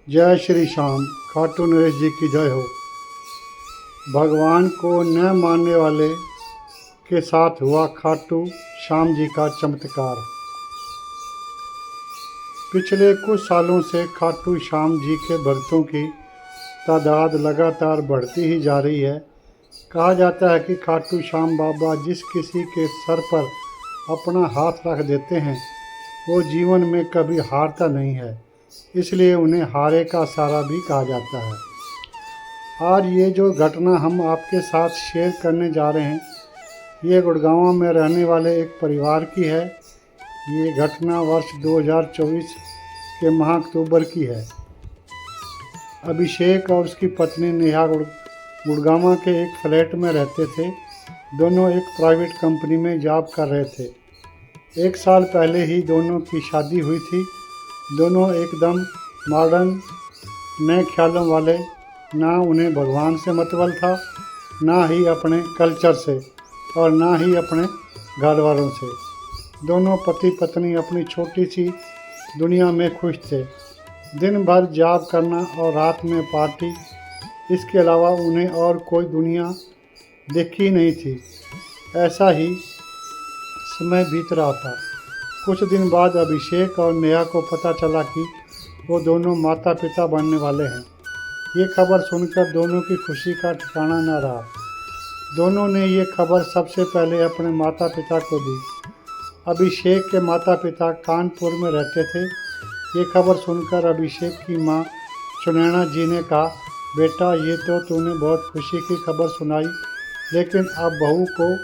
जय श्री श्याम। खाटू नरेश जी की जय हो। भगवान को न मानने वाले के साथ हुआ खाटू श्याम जी का चमत्कार। पिछले कुछ सालों से खाटू श्याम जी के भक्तों की तादाद लगातार बढ़ती ही जा रही है। कहा जाता है कि खाटू श्याम बाबा जिस किसी के सर पर अपना हाथ रख देते हैं वो जीवन में कभी हारता नहीं है, इसलिए उन्हें हारे का सारा भी कहा जाता है। आज ये जो घटना हम आपके साथ शेयर करने जा रहे हैं ये गुड़गांव में रहने वाले एक परिवार की है। ये घटना वर्ष 2024 के माह अक्टूबर की है। अभिषेक और उसकी पत्नी नेहा गुड़गांव के एक फ्लैट में रहते थे। दोनों एक प्राइवेट कंपनी में जॉब कर रहे थे। 1 साल पहले ही दोनों की शादी हुई थी। दोनों एकदम मॉडर्न, नए ख्यालों वाले। ना उन्हें भगवान से मतबल था, ना ही अपने कल्चर से और ना ही अपने घर वालों से। दोनों पति पत्नी अपनी छोटी सी दुनिया में खुश थे। दिन भर जॉब करना और रात में पार्टी, इसके अलावा उन्हें और कोई दुनिया देखी नहीं थी। ऐसा ही समय बीत रहा था। कुछ दिन बाद अभिषेक और नेहा को पता चला कि वो दोनों माता पिता बनने वाले हैं। ये खबर सुनकर दोनों की खुशी का ठिकाना न रहा। दोनों ने ये खबर सबसे पहले अपने माता पिता को दी। अभिषेक के माता पिता कानपुर में रहते थे। ये खबर सुनकर अभिषेक की माँ सुनैना जी ने कहा, बेटा ये तो तूने बहुत खुशी की खबर सुनाई, लेकिन अब बहू को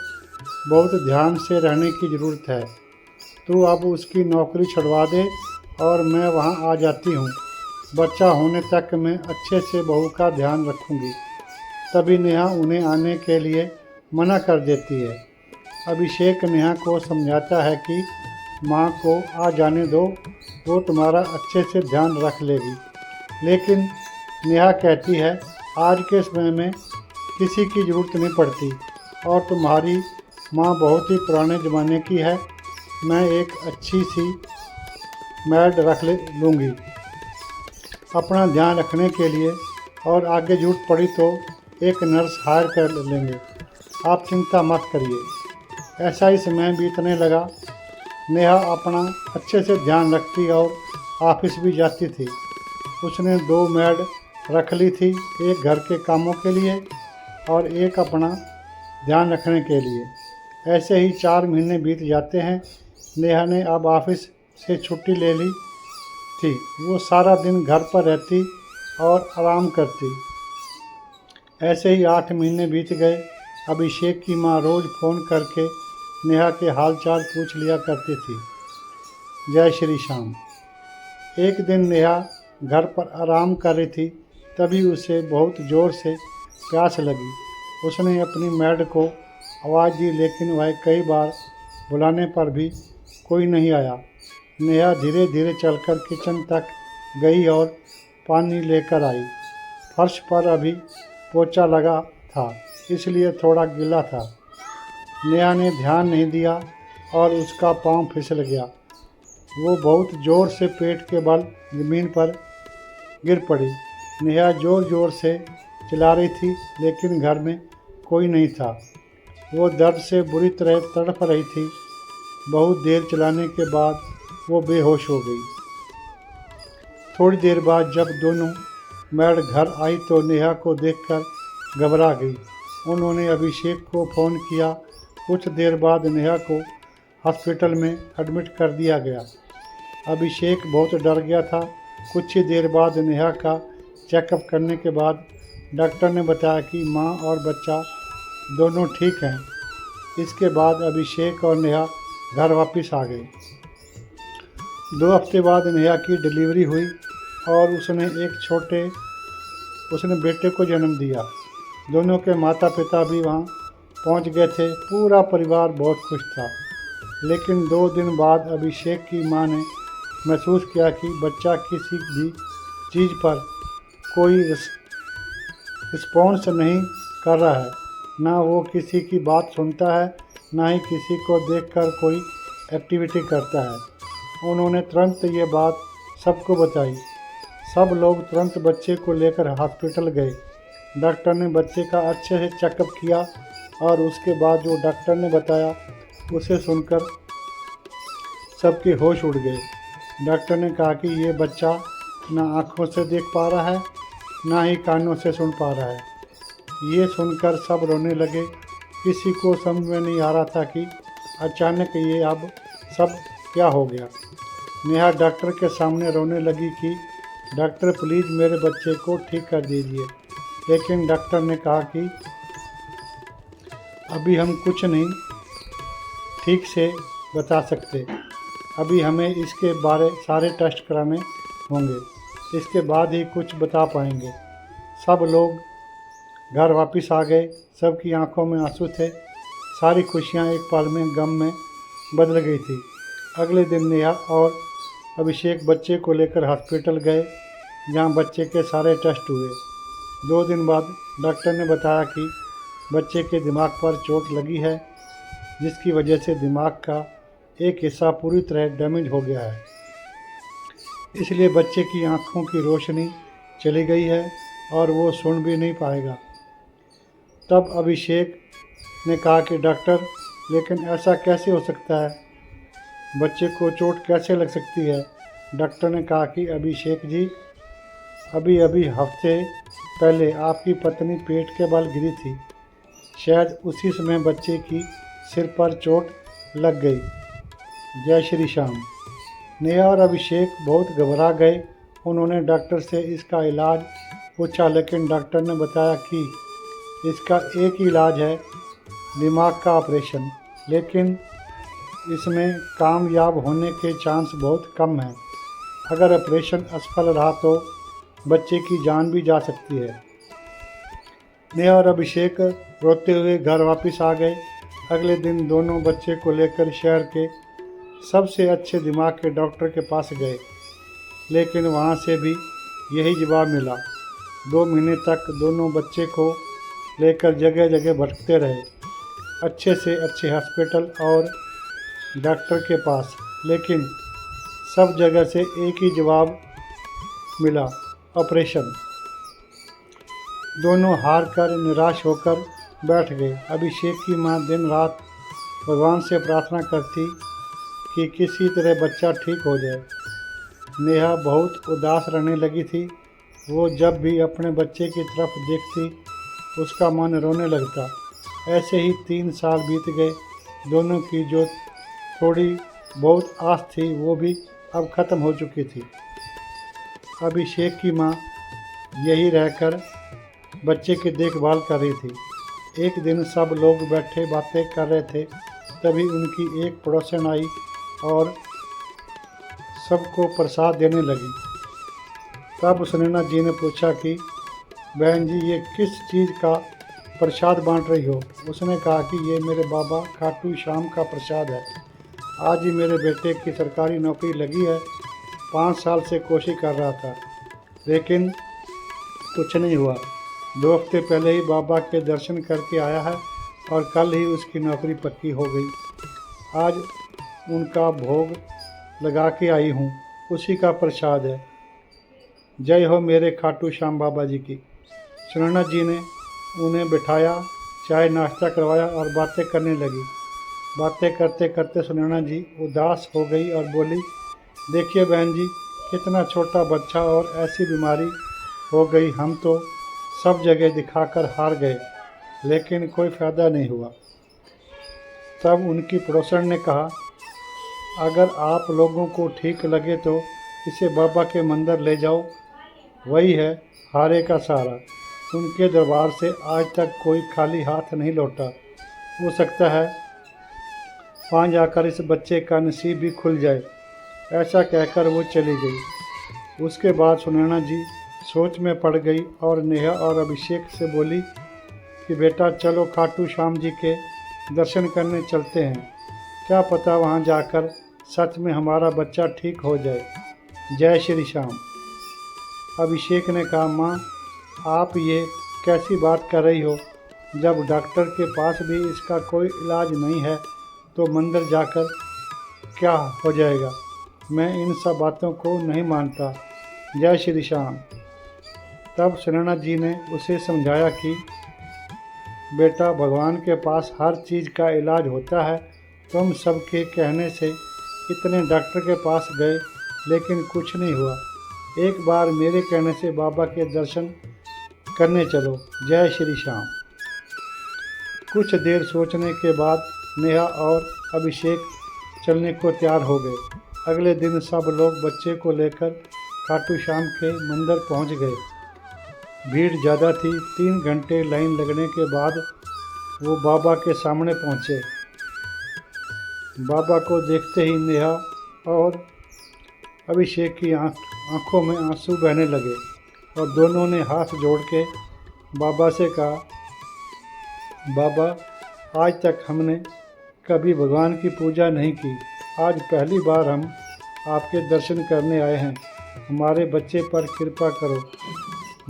बहुत ध्यान से रहने की ज़रूरत है। तू अब उसकी नौकरी छुड़वा दे और मैं वहाँ आ जाती हूँ। बच्चा होने तक मैं अच्छे से बहू का ध्यान रखूँगी। तभी नेहा उन्हें आने के लिए मना कर देती है। अभिषेक नेहा को समझाता है कि माँ को आ जाने दो, वो तुम्हारा अच्छे से ध्यान रख लेगी। लेकिन नेहा कहती है, आज के समय में किसी की ज़रूरत नहीं पड़ती और तुम्हारी माँ बहुत ही पुराने ज़माने की है। मैं एक अच्छी सी मैड रख लूँगी अपना ध्यान रखने के लिए, और आगे ज़रूरत पड़ी तो एक नर्स हायर कर लेंगे। आप चिंता मत करिए। ऐसा ही समय बीतने लगा। नेहा अपना अच्छे से ध्यान रखती और ऑफिस भी जाती थी। उसने 2 मैड रख ली थी, एक घर के कामों के लिए और एक अपना ध्यान रखने के लिए। ऐसे ही 4 महीने बीत जाते हैं। नेहा ने अब ऑफिस से छुट्टी ले ली थी। वो सारा दिन घर पर रहती और आराम करती। ऐसे ही 8 महीने बीत गए। अभिषेक की माँ रोज़ फ़ोन करके नेहा के हाल चाल पूछ लिया करती थी। जय श्री श्याम। एक दिन नेहा घर पर आराम कर रही थी, तभी उसे बहुत ज़ोर से प्यास लगी। उसने अपनी मैड को आवाज़ दी, लेकिन वह कई बार बुलाने पर भी कोई नहीं आया। नेहा धीरे धीरे चलकर किचन तक गई और पानी लेकर आई। फर्श पर अभी पोछा लगा था, इसलिए थोड़ा गीला था। नेहा ने ध्यान नहीं दिया और उसका पाँव फिसल गया। वो बहुत ज़ोर से पेट के बल ज़मीन पर गिर पड़ी। नेहा ज़ोर ज़ोर से चिल्ला रही थी, लेकिन घर में कोई नहीं था। वो दर्द से बुरी तरह तड़प रही थी। बहुत देर चिल्लाने के बाद वो बेहोश हो गई। थोड़ी देर बाद जब दोनों मैड घर आई तो नेहा को देखकर घबरा गई। उन्होंने अभिषेक को फ़ोन किया। कुछ देर बाद नेहा को हॉस्पिटल में एडमिट कर दिया गया। अभिषेक बहुत डर गया था। कुछ ही देर बाद नेहा का चेकअप करने के बाद डॉक्टर ने बताया कि माँ और बच्चा दोनों ठीक हैं। इसके बाद अभिषेक और नेहा घर वापस आ गए। 2 हफ्ते बाद नेहा की डिलीवरी हुई और उसने बेटे को जन्म दिया। दोनों के माता पिता भी वहाँ पहुँच गए थे। पूरा परिवार बहुत खुश था। लेकिन 2 दिन बाद अभिषेक की माँ ने महसूस किया कि बच्चा किसी भी चीज़ पर कोई रिस्पॉन्स नहीं कर रहा है। ना वो किसी की बात सुनता है, ना ही किसी को देखकर कोई एक्टिविटी करता है। उन्होंने तुरंत ये बात सबको बताई। सब लोग तुरंत बच्चे को लेकर हॉस्पिटल गए। डॉक्टर ने बच्चे का अच्छे से चेकअप किया और उसके बाद जो डॉक्टर ने बताया उसे सुनकर सबके होश उड़ गए। डॉक्टर ने कहा कि ये बच्चा ना आँखों से देख पा रहा है, ना ही कानों से सुन पा रहा है। ये सुनकर सब रोने लगे। किसी को समझ में नहीं आ रहा था कि अचानक ये अब सब क्या हो गया। नेहा डॉक्टर के सामने रोने लगी कि डॉक्टर प्लीज़ मेरे बच्चे को ठीक कर दीजिए। लेकिन डॉक्टर ने कहा कि अभी हम कुछ नहीं ठीक से बता सकते, अभी हमें इसके बारे सारे टेस्ट कराने होंगे, इसके बाद ही कुछ बता पाएंगे। सब लोग घर वापस आ गए। सबकी आंखों में आंसू थे। सारी खुशियां एक पल में गम में बदल गई थी। अगले दिन नेहा और अभिषेक बच्चे को लेकर हॉस्पिटल गए, जहां बच्चे के सारे टेस्ट हुए। 2 दिन बाद डॉक्टर ने बताया कि बच्चे के दिमाग पर चोट लगी है, जिसकी वजह से दिमाग का एक हिस्सा पूरी तरह डैमेज हो गया है। इसलिए बच्चे की आंखों की रोशनी चली गई है और वो सुन भी नहीं पाएगा। तब अभिषेक ने कहा कि डॉक्टर, लेकिन ऐसा कैसे हो सकता है? बच्चे को चोट कैसे लग सकती है? डॉक्टर ने कहा कि अभिषेक जी, अभी अभी हफ्ते पहले आपकी पत्नी पेट के बल गिरी थी। शायद उसी समय बच्चे की सिर पर चोट लग गई। जय श्री श्याम। नेहा और अभिषेक बहुत घबरा गए। उन्होंने डॉक्टर से इसका इलाज पूछा, लेकिन डॉक्टर ने बताया कि इसका एक ही इलाज है, दिमाग का ऑपरेशन, लेकिन इसमें कामयाब होने के चांस बहुत कम हैं। अगर ऑपरेशन असफल रहा तो बच्चे की जान भी जा सकती है। नेहा और अभिषेक रोते हुए घर वापस आ गए। अगले दिन दोनों बच्चे को लेकर शहर के सबसे अच्छे दिमाग के डॉक्टर के पास गए, लेकिन वहाँ से भी यही जवाब मिला। 2 महीने तक दोनों बच्चे को लेकर जगह जगह भटकते रहे, अच्छे से अच्छे हॉस्पिटल और डॉक्टर के पास, लेकिन सब जगह से एक ही जवाब मिला, ऑपरेशन। दोनों हार कर निराश होकर बैठ गए। अभिषेक की माँ दिन रात भगवान से प्रार्थना करती कि किसी तरह बच्चा ठीक हो जाए। नेहा बहुत उदास रहने लगी थी। वो जब भी अपने बच्चे की तरफ देखती, उसका मन रोने लगता। ऐसे ही 3 साल बीत गए। दोनों की जो थोड़ी बहुत आस थी वो भी अब ख़त्म हो चुकी थी। अभिषेक की माँ यही रहकर बच्चे की देखभाल कर रही थी। एक दिन सब लोग बैठे बातें कर रहे थे, तभी उनकी एक पड़ोसन आई और सबको प्रसाद देने लगी। तब सुनैना जी ने पूछा कि बहन जी, ये किस चीज़ का प्रसाद बांट रही हो? उसने कहा कि ये मेरे बाबा खाटू श्याम का प्रसाद है। आज ही मेरे बेटे की सरकारी नौकरी लगी है। 5 साल से कोशिश कर रहा था, लेकिन कुछ नहीं हुआ। 2 हफ्ते पहले ही बाबा के दर्शन करके आया है और कल ही उसकी नौकरी पक्की हो गई। आज उनका भोग लगा के आई हूँ, उसी का प्रसाद है। जय हो मेरे खाटू श्याम बाबा जी की। सुनैना जी ने उन्हें बिठाया, चाय नाश्ता करवाया और बातें करने लगी। बातें करते करते सुनैना जी उदास हो गई और बोली, देखिए बहन जी, कितना छोटा बच्चा और ऐसी बीमारी हो गई। हम तो सब जगह दिखाकर हार गए, लेकिन कोई फ़ायदा नहीं हुआ। तब उनकी पड़ोसन ने कहा, अगर आप लोगों को ठीक लगे तो इसे बाबा के मंदिर ले जाओ, वही है हारे का सहारा। उनके दरबार से आज तक कोई खाली हाथ नहीं लौटा। हो सकता है वहाँ जाकर इस बच्चे का नसीब भी खुल जाए। ऐसा कहकर वो चली गई। उसके बाद सुनैना जी सोच में पड़ गई और नेहा और अभिषेक से बोली कि बेटा चलो खाटू श्याम जी के दर्शन करने चलते हैं। क्या पता वहाँ जाकर सच में हमारा बच्चा ठीक हो जाए। जय श्री श्याम। अभिषेक ने कहा, माँ आप ये कैसी बात कर रही हो? जब डॉक्टर के पास भी इसका कोई इलाज नहीं है तो मंदिर जाकर क्या हो जाएगा? मैं इन सब बातों को नहीं मानता। जय श्री श्याम। तब सुनैना जी ने उसे समझाया कि बेटा, भगवान के पास हर चीज़ का इलाज होता है। तुम सबके कहने से इतने डॉक्टर के पास गए लेकिन कुछ नहीं हुआ। एक बार मेरे कहने से बाबा के दर्शन करने चलो। जय श्री श्याम। कुछ देर सोचने के बाद नेहा और अभिषेक चलने को तैयार हो गए। अगले दिन सब लोग बच्चे को लेकर खाटू श्याम के मंदिर पहुंच गए। भीड़ ज़्यादा थी। 3 घंटे लाइन लगने के बाद वो बाबा के सामने पहुंचे। बाबा को देखते ही नेहा और अभिषेक की आंखों में आंसू बहने लगे और दोनों ने हाथ जोड़ के बाबा से कहा, बाबा, आज तक हमने कभी भगवान की पूजा नहीं की। आज पहली बार हम आपके दर्शन करने आए हैं। हमारे बच्चे पर कृपा करो।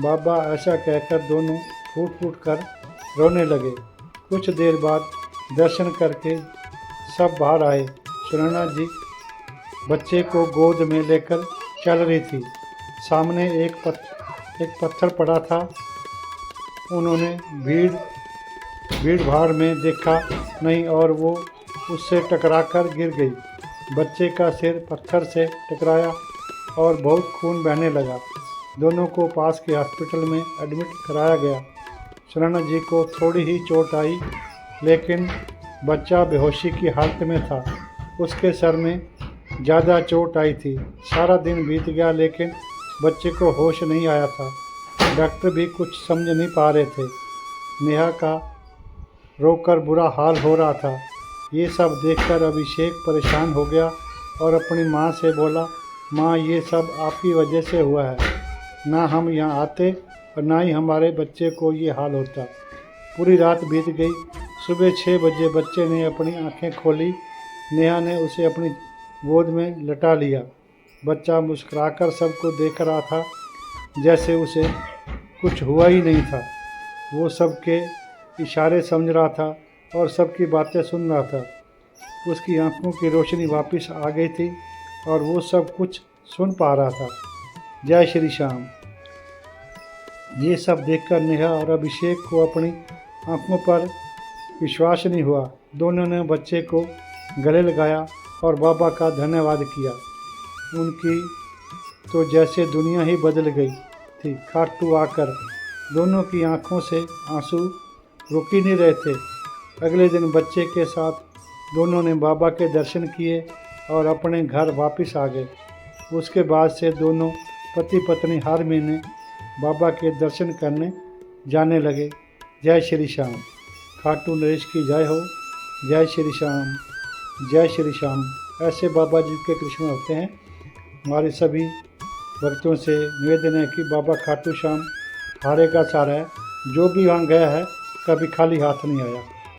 बाबा ऐसा कहकर दोनों फूट फूट कर रोने लगे। कुछ देर बाद दर्शन करके सब बाहर आए। सुनैना जी बच्चे को गोद में लेकर चल रही थी। सामने एक पत्थर पड़ा था। उन्होंने भीड़ भाड़ में देखा नहीं और वो उससे टकराकर गिर गई। बच्चे का सिर पत्थर से टकराया और बहुत खून बहने लगा। दोनों को पास के हॉस्पिटल में एडमिट कराया गया। सुनैना जी को थोड़ी ही चोट आई लेकिन बच्चा बेहोशी की हालत में था। उसके सर में ज़्यादा चोट आई थी। सारा दिन बीत गया लेकिन बच्चे को होश नहीं आया था। डॉक्टर भी कुछ समझ नहीं पा रहे थे। नेहा का रोकर बुरा हाल हो रहा था। ये सब देखकर अभिषेक परेशान हो गया और अपनी माँ से बोला, माँ, ये सब आपकी वजह से हुआ है। ना हम यहाँ आते और ना ही हमारे बच्चे को ये हाल होता। पूरी रात बीत गई। सुबह 6 बजे बच्चे ने अपनी आंखें खोली। नेहा ने उसे अपनी गोद में लटा लिया। बच्चा मुस्कुराकर सबको देख रहा था जैसे उसे कुछ हुआ ही नहीं था। वो सबके इशारे समझ रहा था और सबकी बातें सुन रहा था। उसकी आंखों की रोशनी वापस आ गई थी और वो सब कुछ सुन पा रहा था। जय श्री श्याम। ये सब देखकर नेहा और अभिषेक को अपनी आंखों पर विश्वास नहीं हुआ। दोनों ने बच्चे को गले लगाया और बाबा का धन्यवाद किया। उनकी तो जैसे दुनिया ही बदल गई थी। खाटू आकर दोनों की आंखों से आंसू रुक ही नहीं रहे थे। अगले दिन बच्चे के साथ दोनों ने बाबा के दर्शन किए और अपने घर वापस आ गए। उसके बाद से दोनों पति पत्नी हर महीने बाबा के दर्शन करने जाने लगे। जय श्री श्याम। खाटू नरेश की जय हो। जय श्री श्याम। जय श्री श्याम। ऐसे बाबा जी के कृष्ण होते हैं। हमारे सभी भक्तों से निवेदन है कि बाबा खाटू श्याम हारे का सहारा है। जो भी वहाँ गया है कभी खाली हाथ नहीं आया।